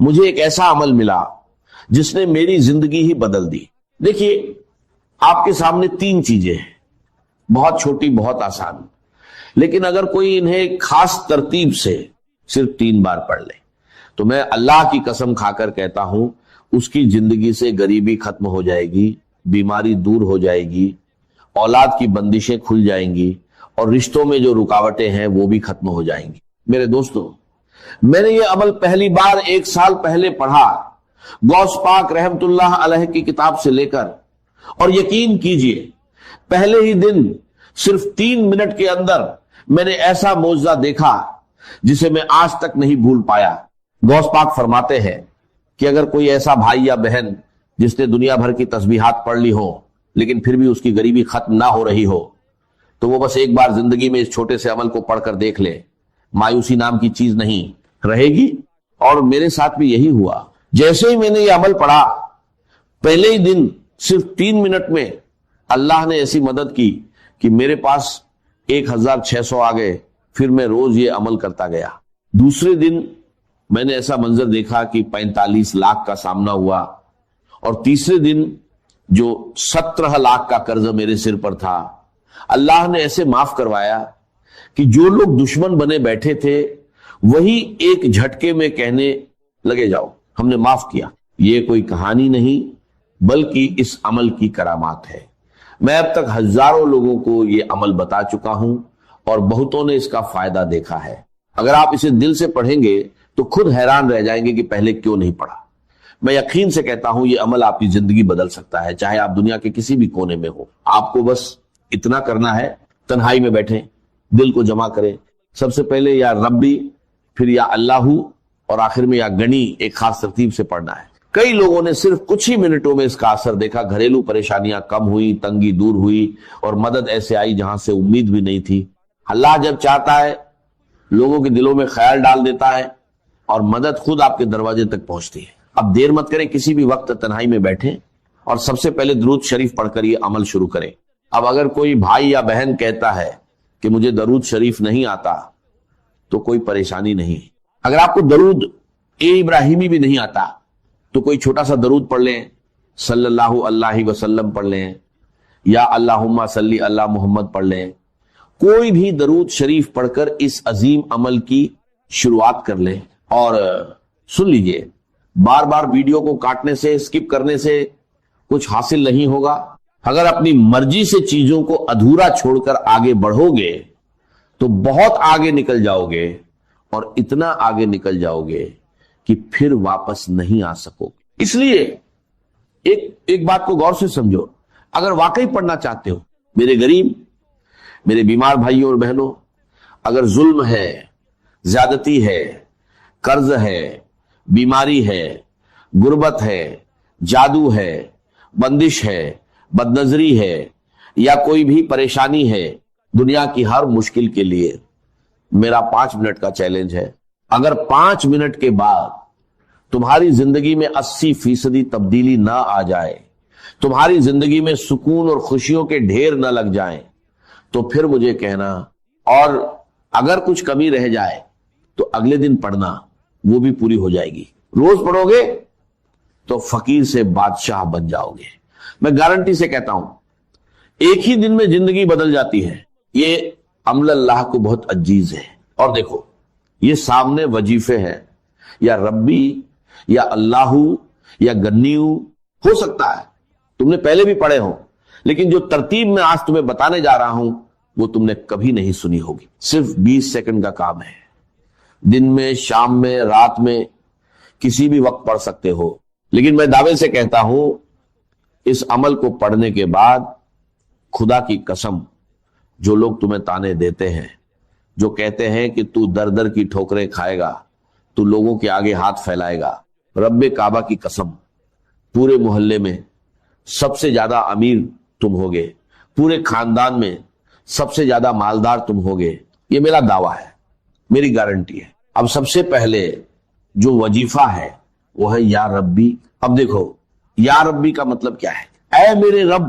مجھے ایک ایسا عمل ملا جس نے میری زندگی ہی بدل دی. دیکھیے آپ کے سامنے 3 چیزیں ہیں، بہت چھوٹی بہت آسان، لیکن اگر کوئی انہیں ایک خاص ترتیب سے صرف 3 بار پڑھ لے تو میں اللہ کی قسم کھا کر کہتا ہوں اس کی زندگی سے غریبی ختم ہو جائے گی، بیماری دور ہو جائے گی، اولاد کی بندشیں کھل جائیں گی، اور رشتوں میں جو رکاوٹیں ہیں وہ بھی ختم ہو جائیں گی. میرے دوستو، میں نے یہ عمل پہلی بار 1 سال پہلے پڑھا غوث پاک رحمت اللہ علیہ کی کتاب سے لے کر، اور یقین کیجئے پہلے ہی دن صرف 3 منٹ کے اندر میں نے ایسا معجزہ دیکھا جسے میں آج تک نہیں بھول پایا. غوث پاک فرماتے ہیں کہ اگر کوئی ایسا بھائی یا بہن جس نے دنیا بھر کی تسبیحات پڑھ لی ہو لیکن پھر بھی اس کی غریبی ختم نہ ہو رہی ہو تو وہ بس ایک بار زندگی میں اس چھوٹے سے عمل کو پڑھ کر دیکھ لے. مایوسی نام کی چیز نہیں رہے گی. اور میرے ساتھ بھی یہی ہوا. جیسے ہی میں نے یہ عمل پڑھا پہلے ہی دن صرف 3 منٹ میں اللہ نے ایسی مدد کی کہ میرے پاس 1600 آ گئے. پھر میں روز یہ عمل کرتا گیا. دوسرے دن میں نے ایسا منظر دیکھا کہ 45 لاکھ کا سامنا ہوا. اور تیسرے دن جو 17 لاکھ کا قرض میرے سر پر تھا اللہ نے ایسے معاف کروایا کہ جو لوگ دشمن بنے بیٹھے تھے وہی ایک جھٹکے میں کہنے لگے جاؤ ہم نے معاف کیا. یہ کوئی کہانی نہیں بلکہ اس عمل کی کرامات ہے. میں اب تک ہزاروں لوگوں کو یہ عمل بتا چکا ہوں اور بہتوں نے اس کا فائدہ دیکھا ہے. اگر آپ اسے دل سے پڑھیں گے تو خود حیران رہ جائیں گے کہ پہلے کیوں نہیں پڑھا. میں یقین سے کہتا ہوں یہ عمل آپ کی زندگی بدل سکتا ہے، چاہے آپ دنیا کے کسی بھی کونے میں ہو. آپ کو بس اتنا کرنا ہے، تنہائی میں بیٹھیں، دل کو جمع کریں. سب سے پہلے یا ربی، پھر یا اللہ، اور آخر میں یا گنی ایک خاص ترتیب سے پڑھنا ہے. کئی لوگوں نے صرف کچھ ہی منٹوں میں اس کا اثر دیکھا. گھریلو پریشانیاں کم ہوئی، تنگی دور ہوئی، اور مدد ایسے آئی جہاں سے امید بھی نہیں تھی. اللہ جب چاہتا ہے لوگوں کے دلوں میں خیال ڈال دیتا ہے اور مدد خود آپ کے دروازے تک پہنچتی ہے. اب دیر مت کریں، کسی بھی وقت تنہائی میں بیٹھیں اور سب سے پہلے درود شریف پڑھ کر یہ عمل شروع کریں. اب اگر کوئی بھائی یا بہن کہتا ہے کہ مجھے درود شریف نہیں آتا تو کوئی پریشانی نہیں. اگر آپ کو درود ابراہیمی بھی نہیں آتا تو کوئی چھوٹا سا درود پڑھ لیں، صلی اللہ علیہ وسلم پڑھ لیں، یا اللہم صلی اللہ محمد پڑھ لیں. کوئی بھی درود شریف پڑھ کر اس عظیم عمل کی شروعات کر لیں. اور سن لیجئے، بار بار ویڈیو کو کاٹنے سے، اسکپ کرنے سے کچھ حاصل نہیں ہوگا. اگر اپنی مرضی سے چیزوں کو ادھورا چھوڑ کر آگے بڑھو گے تو بہت آگے نکل جاؤ گے، اور اتنا آگے نکل جاؤ گے کہ پھر واپس نہیں آ سکو گے. اس لیے ایک بات کو غور سے سمجھو. اگر واقعی پڑھنا چاہتے ہو، میرے غریب، میرے بیمار بھائیوں اور بہنوں، اگر ظلم ہے، زیادتی ہے، قرض ہے، بیماری ہے، غربت ہے، جادو ہے، بندش ہے، بد نظری ہے، یا کوئی بھی پریشانی ہے، دنیا کی ہر مشکل کے لیے میرا 5 منٹ کا چیلنج ہے. اگر 5 منٹ کے بعد تمہاری زندگی میں 80% تبدیلی نہ آ جائے، تمہاری زندگی میں سکون اور خوشیوں کے ڈھیر نہ لگ جائیں، تو پھر مجھے کہنا. اور اگر کچھ کمی رہ جائے تو اگلے دن پڑھنا، وہ بھی پوری ہو جائے گی. روز پڑھو گے تو فقیر سے بادشاہ بن جاؤ گے. میں گارنٹی سے کہتا ہوں ایک ہی دن میں زندگی بدل جاتی ہے. یہ عمل اللہ کو بہت عزیز ہے. اور دیکھو، یہ سامنے وظیفے ہیں، یا ربی، یا اللہ، یا گنیو ہو سکتا ہے تم نے پہلے بھی پڑھے ہوں، لیکن جو ترتیب میں آج تمہیں بتانے جا رہا ہوں وہ تم نے کبھی نہیں سنی ہوگی. صرف 20 سیکنڈ کا کام ہے. دن میں، شام میں، رات میں، کسی بھی وقت پڑھ سکتے ہو. لیکن میں دعوے سے کہتا ہوں اس عمل کو پڑھنے کے بعد خدا کی قسم، جو لوگ تمہیں تانے دیتے ہیں، جو کہتے ہیں کہ تو در در کی ٹھوکریں کھائے گا، تو لوگوں کے آگے ہاتھ پھیلائے گا، رب کعبہ کی قسم پورے محلے میں سب سے زیادہ امیر تم ہوگے، پورے خاندان میں سب سے زیادہ مالدار تم ہوگے. یہ میرا دعویٰ ہے، میری گارنٹی ہے. اب سب سے پہلے جو وظیفہ ہے وہ ہے یا ربی. اب دیکھو، یا ربی کا مطلب کیا ہے؟ اے میرے رب،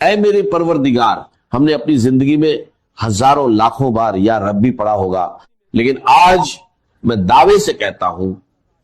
اے میرے پروردگار. ہم نے اپنی زندگی میں ہزاروں لاکھوں بار یا ربی پڑھا ہوگا، لیکن آج میں دعوے سے کہتا ہوں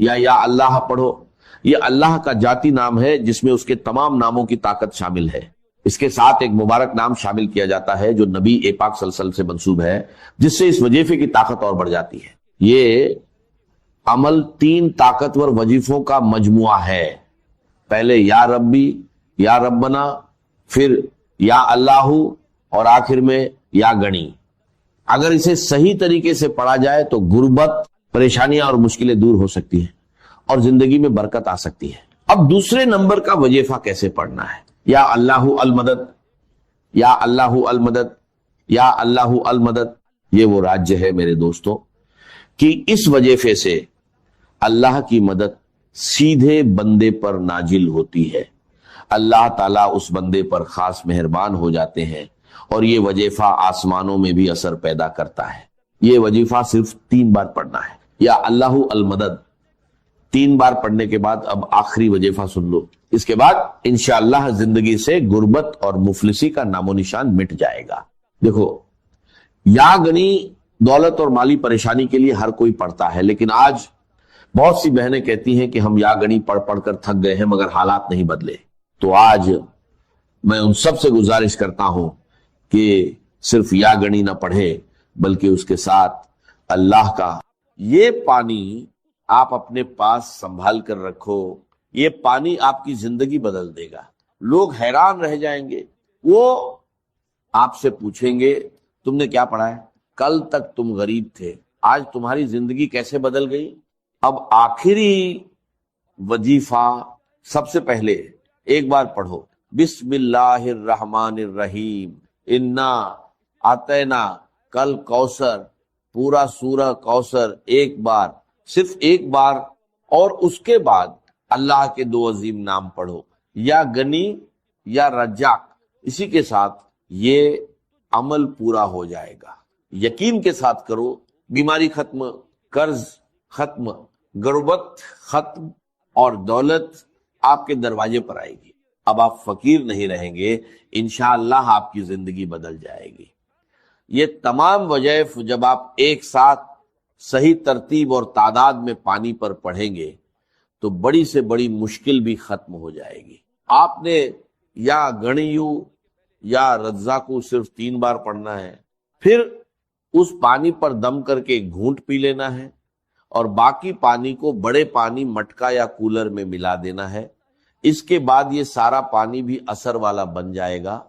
یا اللہ پڑھو، یہ اللہ کا ذاتی نام ہے جس میں اس کے تمام ناموں کی طاقت شامل ہے۔ اس کے ساتھ ایک مبارک نام شامل کیا جاتا ہے جو نبی پاک صلی اللہ علیہ وسلم سے منسوب ہے، جس سے اس وظیفے کی طاقت اور بڑھ جاتی ہے۔ یہ عمل 3 طاقتور وظیفوں کا مجموعہ ہے، پہلے یا ربی، یا ربنا، پھر یا اللہ، اور آخر میں یا گنی۔ اگر اسے صحیح طریقے سے پڑھا جائے تو غربت، پریشانیاں اور مشکلیں دور ہو سکتی ہیں اور زندگی میں برکت آ سکتی ہے۔ اب دوسرے نمبر کا وظیفہ کیسے پڑھنا ہے؟ یا اللہ المدد، یا اللہ المدد، یا اللہ المدد۔ یہ وہ راجیہ ہے میرے دوستوں کہ اس وظیفے سے اللہ کی مدد سیدھے بندے پر نازل ہوتی ہے، اللہ تعالیٰ اس بندے پر خاص مہربان ہو جاتے ہیں، اور یہ وظیفہ آسمانوں میں بھی اثر پیدا کرتا ہے۔ یہ وظیفہ صرف 3 بار پڑھنا ہے، یا اللہ المدد 3 بار پڑھنے کے بعد اب آخری وظیفہ سن لو، اس کے بعد انشاءاللہ زندگی سے غربت اور مفلسی کا نام و نشان مٹ جائے گا۔ دیکھو، یا گنی دولت اور مالی پریشانی کے لیے ہر کوئی پڑھتا ہے، لیکن آج بہت سی بہنیں کہتی ہیں کہ ہم یا گنی پڑھ پڑھ کر تھک گئے ہیں مگر حالات نہیں بدلے۔ تو آج میں ان سب سے گزارش کرتا ہوں کہ صرف یا گنی نہ پڑھے بلکہ اس کے ساتھ اللہ کا یہ پانی آپ اپنے پاس سنبھال کر رکھو، یہ پانی آپ کی زندگی بدل دے گا۔ لوگ حیران رہ جائیں گے، وہ آپ سے پوچھیں گے تم نے کیا پڑھا ہے؟ کل تک تم غریب تھے، آج تمہاری زندگی کیسے بدل گئی؟ اب آخری وظیفہ سب سے پہلے ایک بار پڑھو، بسم اللہ الرحمن الرحیم، انا اعطینا کل کوثر، پورا سورہ کوثر ایک بار، صرف ایک بار، اور اس کے بعد اللہ کے 2 عظیم نام پڑھو، یا گنی یا رجاق۔ اسی کے ساتھ یہ عمل پورا ہو جائے گا۔ یقین کے ساتھ کرو، بیماری ختم، قرض ختم، غربت ختم، اور دولت آپ کے دروازے پر آئے گی۔ اب آپ فقیر نہیں رہیں گے، انشاءاللہ آپ کی زندگی بدل جائے گی۔ یہ تمام وظائف جب آپ ایک ساتھ صحیح ترتیب اور تعداد میں پانی پر پڑھیں گے تو بڑی سے بڑی مشکل بھی ختم ہو جائے گی۔ آپ نے یا گنیو یا رزاقو صرف 3 بار پڑھنا ہے، پھر اس پانی پر دم کر کے گھونٹ پی لینا ہے، اور باقی پانی کو بڑے پانی مٹکا یا کولر میں ملا دینا ہے۔ اس کے بعد یہ سارا پانی بھی اثر والا بن جائے گا۔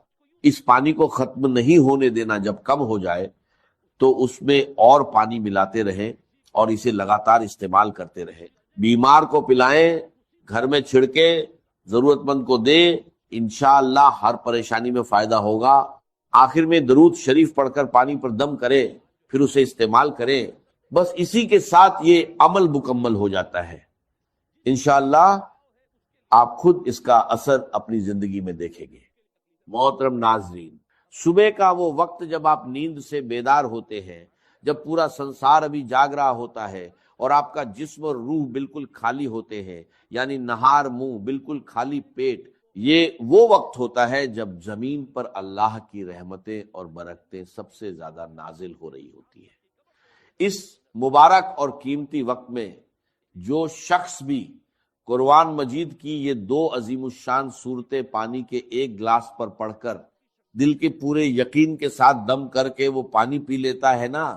اس پانی کو ختم نہیں ہونے دینا، جب کم ہو جائے تو اس میں اور پانی ملاتے رہیں اور اسے لگاتار استعمال کرتے رہیں۔ بیمار کو پلائیں، گھر میں چھڑکیں، ضرورت مند کو دیں، انشاءاللہ ہر پریشانی میں فائدہ ہوگا۔ آخر میں درود شریف پڑھ کر پانی پر دم کریں، پھر اسے استعمال کریں، بس اسی کے ساتھ یہ عمل مکمل ہو جاتا ہے۔ انشاءاللہ آپ خود اس کا اثر اپنی زندگی میں دیکھیں گے۔ محترم ناظرین، صبح کا وہ وقت جب آپ نیند سے بیدار ہوتے ہیں، جب پورا سنسار ابھی جاگ رہا ہوتا ہے اور آپ کا جسم اور روح بالکل خالی ہوتے ہیں، یعنی نہار منہ، بالکل خالی پیٹ، یہ وہ وقت ہوتا ہے جب زمین پر اللہ کی رحمتیں اور برکتیں سب سے زیادہ نازل ہو رہی ہوتی ہیں۔ اس مبارک اور قیمتی وقت میں جو شخص بھی قرآن مجید کی یہ 2 عظیم الشان صورتیں پانی کے ایک گلاس پر پڑھ کر دل کے پورے یقین کے ساتھ دم کر کے وہ پانی پی لیتا ہے نا،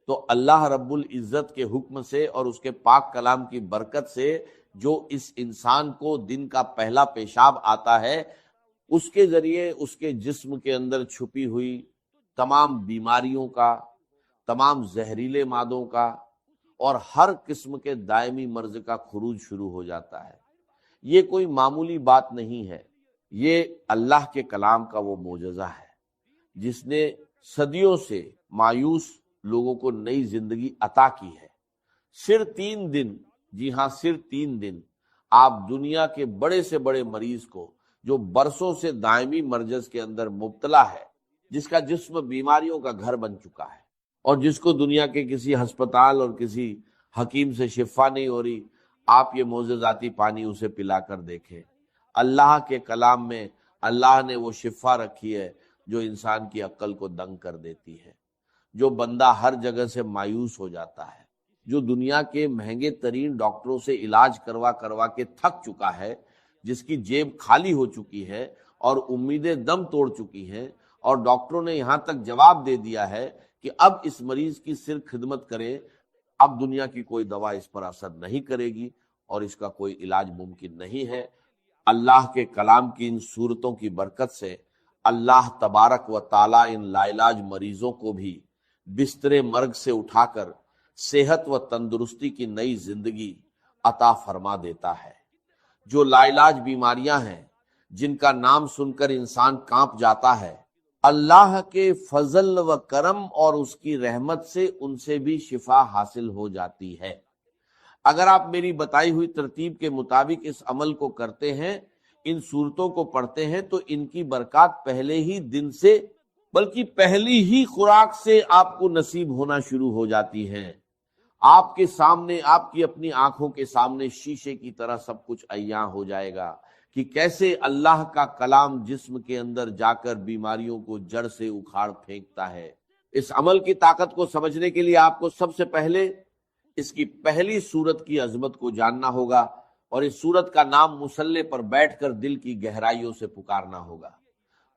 تو اللہ رب العزت کے حکم سے اور اس کے پاک کلام کی برکت سے جو اس انسان کو دن کا پہلا پیشاب آتا ہے، اس کے ذریعے اس کے جسم کے اندر چھپی ہوئی تمام بیماریوں کا، تمام زہریلے مادوں کا اور ہر قسم کے دائمی مرض کا خروج شروع ہو جاتا ہے۔ یہ کوئی معمولی بات نہیں ہے، یہ اللہ کے کلام کا وہ معجزہ ہے جس نے صدیوں سے مایوس لوگوں کو نئی زندگی عطا کی ہے۔ صرف 3 دن، جی ہاں صرف 3 دن، آپ دنیا کے بڑے سے بڑے مریض کو جو برسوں سے دائمی مرض کے اندر مبتلا ہے، جس کا جسم بیماریوں کا گھر بن چکا ہے اور جس کو دنیا کے کسی ہسپتال اور کسی حکیم سے شفا نہیں ہو رہی، آپ یہ معجزاتی پانی اسے پلا کر دیکھیں۔ اللہ کے کلام میں اللہ نے وہ شفا رکھی ہے جو انسان کی عقل کو دنگ کر دیتی ہے۔ جو بندہ ہر جگہ سے مایوس ہو جاتا ہے، جو دنیا کے مہنگے ترین ڈاکٹروں سے علاج کروا کروا کے تھک چکا ہے، جس کی جیب خالی ہو چکی ہے اور امیدیں دم توڑ چکی ہیں، اور ڈاکٹروں نے یہاں تک جواب دے دیا ہے کہ اب اس مریض کی صرف خدمت کریں، اب دنیا کی کوئی دوا اس پر اثر نہیں کرے گی اور اس کا کوئی علاج ممکن نہیں ہے۔ اللہ کے کلام کی ان صورتوں کی برکت سے اللہ تبارک و تعالی ان لا علاج مریضوں کو بھی بستر مرگ سے اٹھا کر صحت و تندرستی کی نئی زندگی عطا فرما دیتا ہے۔ جو لا علاج بیماریاں ہیں، جن کا نام سن کر انسان کانپ جاتا ہے، اللہ کے فضل و کرم اور اس کی رحمت سے ان سے بھی شفا حاصل ہو جاتی ہے۔ اگر آپ میری بتائی ہوئی ترتیب کے مطابق اس عمل کو کرتے ہیں، ان صورتوں کو پڑھتے ہیں، تو ان کی برکات پہلے ہی دن سے بلکہ پہلی ہی خوراک سے آپ کو نصیب ہونا شروع ہو جاتی ہیں۔ آپ کے سامنے، آپ کی اپنی آنکھوں کے سامنے شیشے کی طرح سب کچھ عیاں ہو جائے گا کہ کیسے اللہ کا کلام جسم کے اندر جا کر بیماریوں کو جڑ سے اکھاڑ پھینکتا ہے۔ اس عمل کی طاقت کو سمجھنے کے لیے آپ کو سب سے پہلے اس کی پہلی صورت کی عظمت کو جاننا ہوگا، اور اس صورت کا نام مصلے پر بیٹھ کر دل کی گہرائیوں سے پکارنا ہوگا۔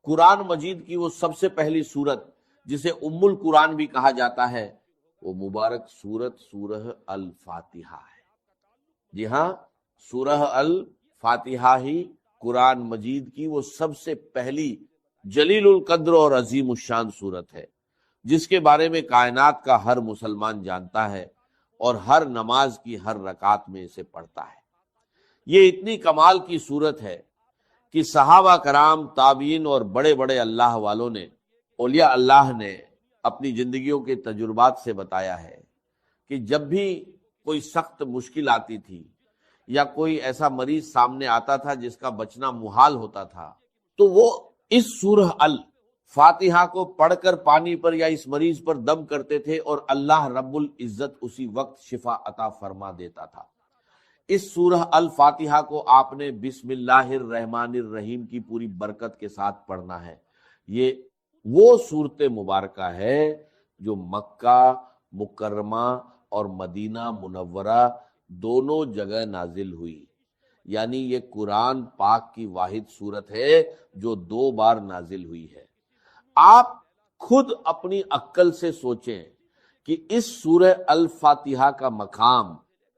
قرآن مجید کی وہ سب سے پہلی صورت جسے ام القرآن بھی کہا جاتا ہے، وہ مبارک صورت سورہ الفاتحہ ہے۔ جی ہاں، سورہ الفاتحہ ہی قرآن مجید کی وہ سب سے پہلی جلیل القدر اور عظیم الشان صورت ہے، جس کے بارے میں کائنات کا ہر مسلمان جانتا ہے اور ہر نماز کی ہر رکعت میں اسے پڑھتا ہے۔ یہ اتنی کمال کی صورت ہے کہ صحابہ کرام، تابعین اور بڑے بڑے اللہ والوں نے، اولیاء اللہ نے اپنی زندگیوں کے تجربات سے بتایا ہے کہ جب بھی کوئی سخت مشکل آتی تھی یا کوئی ایسا مریض سامنے آتا تھا جس کا بچنا محال ہوتا تھا، تو وہ اس سورہ الفاتحہ کو پڑھ کر پانی پر یا اس مریض پر دم کرتے تھے اور اللہ رب العزت اسی وقت شفا عطا فرما دیتا تھا۔ اس سورہ الفاتحہ کو آپ نے بسم اللہ الرحمن الرحیم کی پوری برکت کے ساتھ پڑھنا ہے۔ یہ وہ صورت مبارکہ ہے جو مکہ مکرمہ اور مدینہ منورہ دونوں جگہ نازل ہوئی، یعنی یہ قرآن پاک کی واحد صورت ہے جو 2 بار نازل ہوئی ہے۔ آپ خود اپنی عقل سے سوچیں کہ اس سورہ الفاتحہ کا مقام،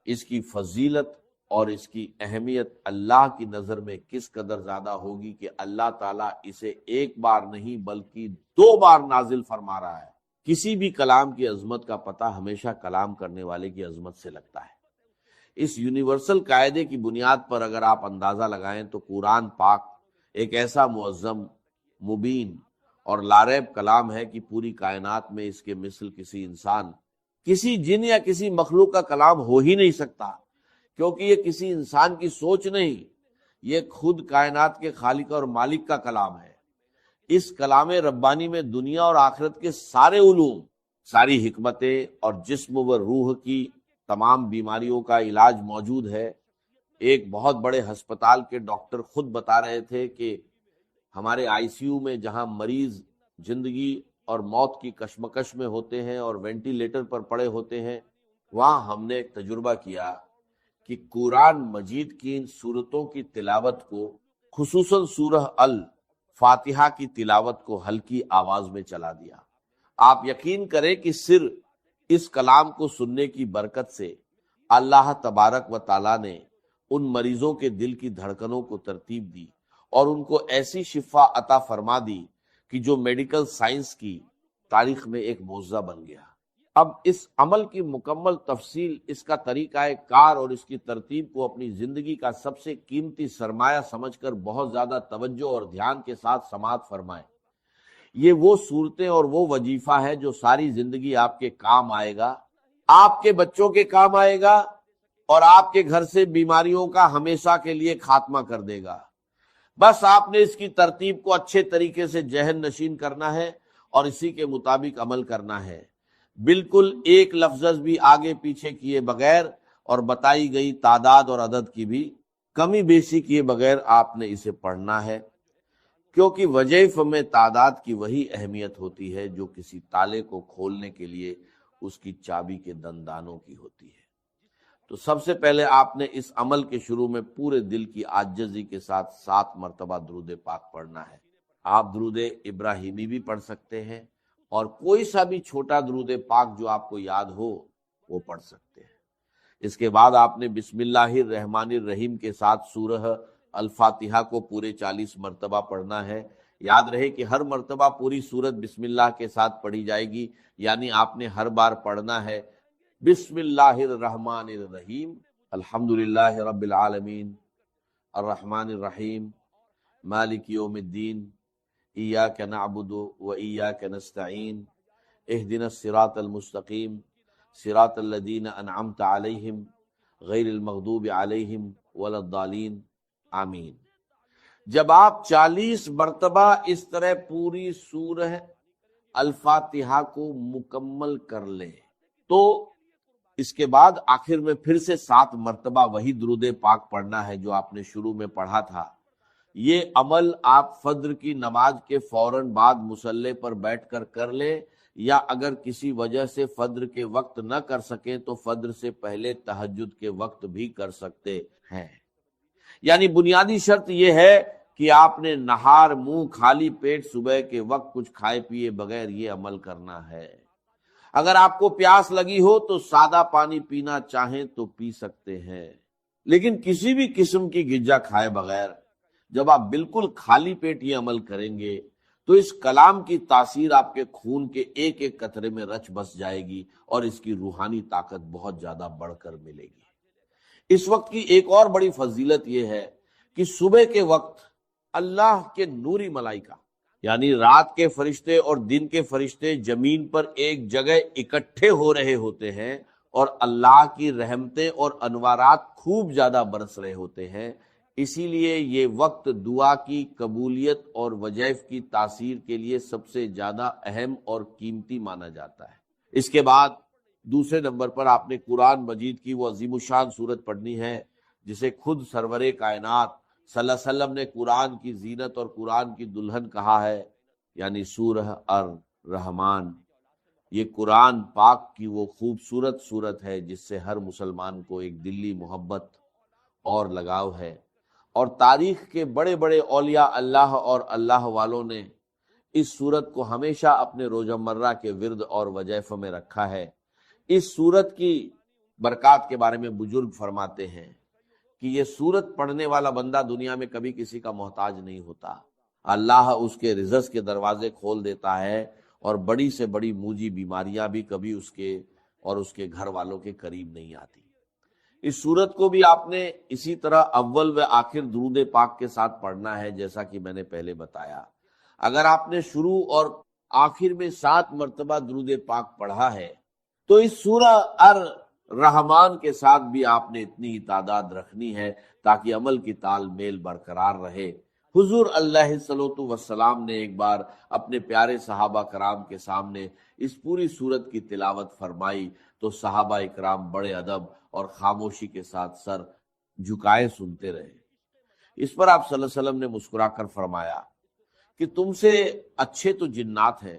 اس کی فضیلت اور اس کی اہمیت اللہ کی نظر میں کس قدر زیادہ ہوگی کہ اللہ تعالیٰ اسے 1 بار نہیں بلکہ 2 بار نازل فرما رہا ہے۔ کسی بھی کلام کی عظمت کا پتہ ہمیشہ کلام کرنے والے کی عظمت سے لگتا ہے۔ اس یونیورسل قاعدے کی بنیاد پر اگر آپ اندازہ لگائیں تو قرآن پاک ایک ایسا معظم، مبین اور لاریب کلام ہے کہ پوری کائنات میں اس کے مثل کسی انسان، کسی جن یا کسی مخلوق کا کلام ہو ہی نہیں سکتا، کیونکہ یہ کسی انسان کی سوچ نہیں، یہ خود کائنات کے خالق اور مالک کا کلام ہے۔ اس کلام ربانی میں دنیا اور آخرت کے سارے علوم، ساری حکمتیں اور جسم و روح کی تمام بیماریوں کا علاج موجود ہے۔ ایک بہت بڑے ہسپتال کے ڈاکٹر خود بتا رہے تھے کہ ہمارے آئی سی یو میں جہاں مریض زندگی اور موت کی کشمکش میں ہوتے ہیں اور وینٹیلیٹر پر پڑے ہوتے ہیں، وہاں ہم نے ایک تجربہ کیا کہ قرآن مجید کی ان صورتوں کی تلاوت کو، خصوصاً سورہ الفاتحہ کی تلاوت کو ہلکی آواز میں چلا دیا۔ آپ یقین کریں کہ صرف اس کلام کو سننے کی برکت سے اللہ تبارک و تعالیٰ نے ان مریضوں کے دل کی دھڑکنوں کو ترتیب دی اور ان کو ایسی شفا عطا فرما دی کہ جو میڈیکل سائنس کی تاریخ میں ایک معجزہ بن گیا۔ اب اس عمل کی مکمل تفصیل، اس کا طریقہ کار اور اس کی ترتیب کو اپنی زندگی کا سب سے قیمتی سرمایہ سمجھ کر بہت زیادہ توجہ اور دھیان کے ساتھ سماعت فرمائیں۔ یہ وہ صورتیں اور وہ وظیفہ ہے جو ساری زندگی آپ کے کام آئے گا، آپ کے بچوں کے کام آئے گا اور آپ کے گھر سے بیماریوں کا ہمیشہ کے لیے خاتمہ کر دے گا۔ بس آپ نے اس کی ترتیب کو اچھے طریقے سے ذہن نشین کرنا ہے اور اسی کے مطابق عمل کرنا ہے، بالکل ایک لفظ بھی آگے پیچھے کیے بغیر اور بتائی گئی تعداد اور عدد کی بھی کمی بیشی کیے بغیر آپ نے اسے پڑھنا ہے، کیونکہ وظائف میں تعداد کی وہی اہمیت ہوتی ہے جو کسی تالے کو کھولنے کے لیے اس کی چابی کے دندانوں کی ہوتی ہے۔ تو سب سے پہلے آپ نے اس عمل کے شروع میں پورے دل کی عاجزی کے ساتھ 7 مرتبہ درود پاک پڑھنا ہے۔ آپ درود ابراہیمی بھی پڑھ سکتے ہیں اور کوئی سا بھی چھوٹا درود پاک جو آپ کو یاد ہو وہ پڑھ سکتے ہیں۔ اس کے بعد آپ نے بسم اللہ الرحمن الرحیم کے ساتھ سورہ الفاتحہ کو پورے 40 مرتبہ پڑھنا ہے۔ یاد رہے کہ ہر مرتبہ پوری سورت بسم اللہ کے ساتھ پڑھی جائے گی، یعنی آپ نے ہر بار پڑھنا ہے بسم اللہ الرحمن الرحیم، الحمدللہ رب العالمین، الرحمن الرحیم، مالک یوم الدین، ایاک نعبد و ایاک نستعین، اہدنا الصراط المستقیم، صراط الذین انعمت علیہم غیر المغضوب علیہم ولا الضالین، آمین۔ جب آپ 40 مرتبہ اس طرح پوری سورہ الفاتحہ کو مکمل کر لیں تو اس کے بعد آخر میں پھر سے 7 مرتبہ وہی درود پاک پڑھنا ہے جو آپ نے شروع میں پڑھا تھا۔ یہ عمل آپ فجر کی نماز کے فوراً بعد مصلی پر بیٹھ کر لیں، یا اگر کسی وجہ سے فجر کے وقت نہ کر سکیں تو فجر سے پہلے تہجد کے وقت بھی کر سکتے ہیں۔ یعنی بنیادی شرط یہ ہے کہ آپ نے نہار منہ خالی پیٹ صبح کے وقت کچھ کھائے پیے بغیر یہ عمل کرنا ہے۔ اگر آپ کو پیاس لگی ہو تو سادہ پانی پینا چاہیں تو پی سکتے ہیں، لیکن کسی بھی قسم کی غذا کھائے بغیر جب آپ بالکل خالی پیٹ یہ عمل کریں گے تو اس کلام کی تاثیر آپ کے خون کے ایک ایک قطرے میں رچ بس جائے گی اور اس کی روحانی طاقت بہت زیادہ بڑھ کر ملے گی۔ اس وقت کی ایک اور بڑی فضیلت یہ ہے کہ صبح کے وقت اللہ کے نوری ملائکہ یعنی رات کے فرشتے اور دن کے فرشتے زمین پر ایک جگہ اکٹھے ہو رہے ہوتے ہیں اور اللہ کی رحمتیں اور انوارات خوب زیادہ برس رہے ہوتے ہیں۔ اسی لیے یہ وقت دعا کی قبولیت اور وظائف کی تاثیر کے لیے سب سے زیادہ اہم اور قیمتی مانا جاتا ہے۔ اس کے بعد دوسرے نمبر پر آپ نے قرآن مجید کی وہ عظیم الشان سورت پڑھنی ہے جسے خود سرور کائنات صلی اللہ علیہ وسلم نے قرآن کی زینت اور قرآن کی دلہن کہا ہے، یعنی سورہ الرحمن۔ یہ قرآن پاک کی وہ خوبصورت سورت ہے جس سے ہر مسلمان کو ایک دلی محبت اور لگاؤ ہے، اور تاریخ کے بڑے بڑے اولیاء اللہ اور اللہ والوں نے اس سورت کو ہمیشہ اپنے روزمرہ کے ورد اور وظائف میں رکھا ہے۔ اس سورت کی برکات کے بارے میں بزرگ فرماتے ہیں کہ یہ سورت پڑھنے والا بندہ دنیا میں کبھی کسی کا محتاج نہیں ہوتا، اللہ اس کے رزق کے دروازے کھول دیتا ہے اور بڑی سے بڑی موجی بیماریاں بھی کبھی اس کے اور اس کے گھر والوں کے قریب نہیں آتی۔ اس سورت کو بھی آپ نے اسی طرح اول و آخر درود پاک کے ساتھ پڑھنا ہے جیسا کہ میں نے پہلے بتایا۔ اگر آپ نے شروع اور آخر میں 7 مرتبہ درود پاک پڑھا ہے تو اس سورہ الرحمن کے ساتھ بھی آپ نے اتنی ہی تعداد رکھنی ہے تاکہ عمل کی تال میل برقرار رہے۔ حضور علیہ الصلوۃ والسلام نے ایک بار اپنے پیارے صحابہ کرام کے سامنے اس پوری سورت کی تلاوت فرمائی تو صحابہ اکرام بڑے ادب اور خاموشی کے ساتھ سر جھکائے سنتے رہے۔ اس پر آپ صلی اللہ علیہ وسلم نے مسکرا کر فرمایا کہ تم سے اچھے تو جنات ہیں،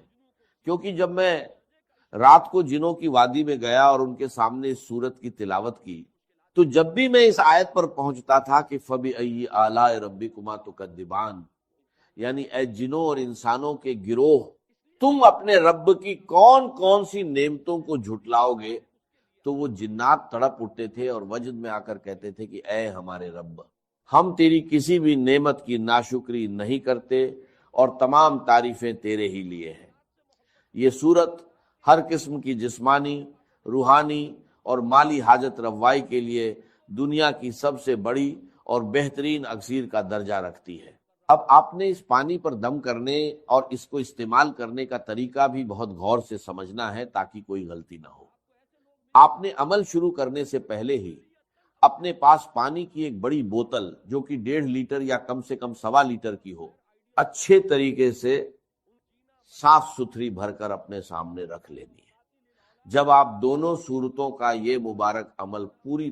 کیونکہ جب میں رات کو جنوں کی وادی میں گیا اور ان کے سامنے اس سورت کی تلاوت کی تو جب بھی میں اس آیت پر پہنچتا تھا کہ فَبِأَيِّ آلَاءِ رَبِّكُمَا تُكَذِّبَانِ، یعنی اے جنوں اور انسانوں کے گروہ، تم اپنے رب کی کون کون سی نعمتوں کو جھٹلاؤ گے، تو وہ جنات تڑپ اٹھتے تھے اور وجد میں آ کر کہتے تھے کہ اے ہمارے رب، ہم تیری کسی بھی نعمت کی ناشکری نہیں کرتے اور تمام تعریفیں تیرے ہی لیے ہیں۔ یہ سورت ہر قسم کی جسمانی، روحانی اور مالی حاجت روائی کے لیے دنیا کی سب سے بڑی اور بہترین اکسیر کا درجہ رکھتی ہے۔ اب آپ نے اس پانی پر دم کرنے اور اس کو استعمال کرنے کا طریقہ بھی بہت غور سے سمجھنا ہے تاکہ کوئی غلطی نہ ہو۔ آپ نے عمل شروع کرنے سے پہلے ہی اپنے پاس پانی کی ایک بڑی بوتل جو کہ 1.5 لیٹر یا کم سے کم 1.25 لیٹر کی ہو، اچھے طریقے سے صاف ستھری بھر کر اپنے سامنے رکھ لینی ہے۔ جب آپ دونوں صورتوں کا یہ مبارک عمل پوری